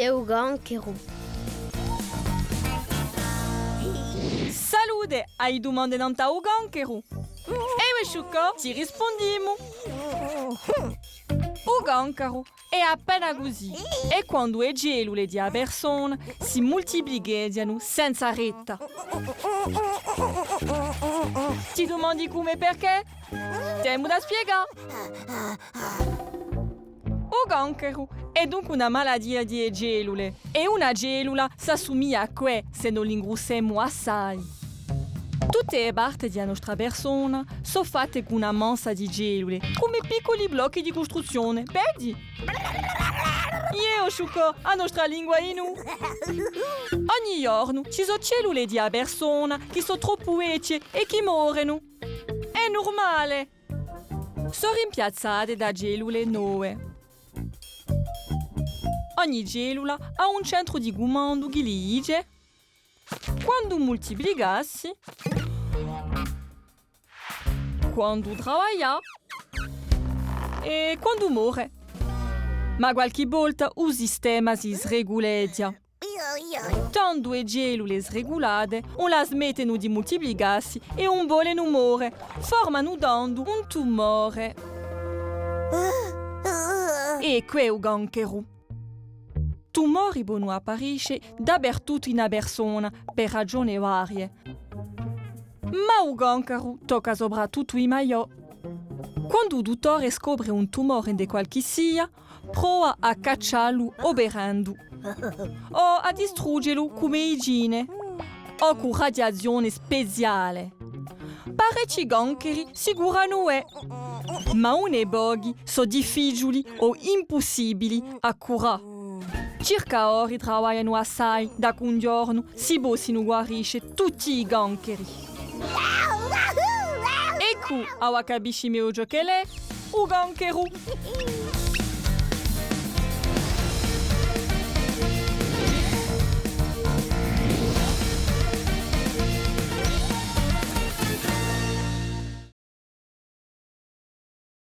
e o ganchero. Salute, hai domande nanta o ganchero? E Sciucco, ti rispondiamo. O ganchero è appena così e quando le cellule di una persona si moltiplicano senza retta. Ti domandi come e perché? Temo da spiegare. O ganchero è dunque una malattia di cellule e una cellula si assomiglia a que se non l'ingrossiamo assai. Tutte le parti della nostra persona sono fatte con una massa di cellule, come piccoli blocchi di costruzione. Vedi? Io sciucco a nostra lingua inu. Ogni giorno ci sono cellule di una persona che sono troppo vecchie e che muoiono. È normale. Sono rimpiazzate da cellule nuove. Ogni cellula ha un centro di comando che li dice quando moltiplicarsi, quando lavora e quando muore. Ma qualche volta il sistema si sregoleggia. Tanto le cellule sregolate non la smettono di moltiplicarsi e non vogliono morire, formano dando un tumore. E qui è il ganchero. Tumori possono apparire dappertutto in una persona per ragioni varie. Ma il ganchero tocca soprattutto i maggiori. Quando il dottore scopre un tumore di qualche sia, prova a cacciarlo operando o a distruggerlo come igiene o con radiazione speciale. Parecchi gancheri sicurano è, ma un pochi sono difficili o impossibili a curare. Circa ora lavorano assai da un giorno si possono guarire tutti i gancheri. Ecco, ora capisci meglio che è il ganchero.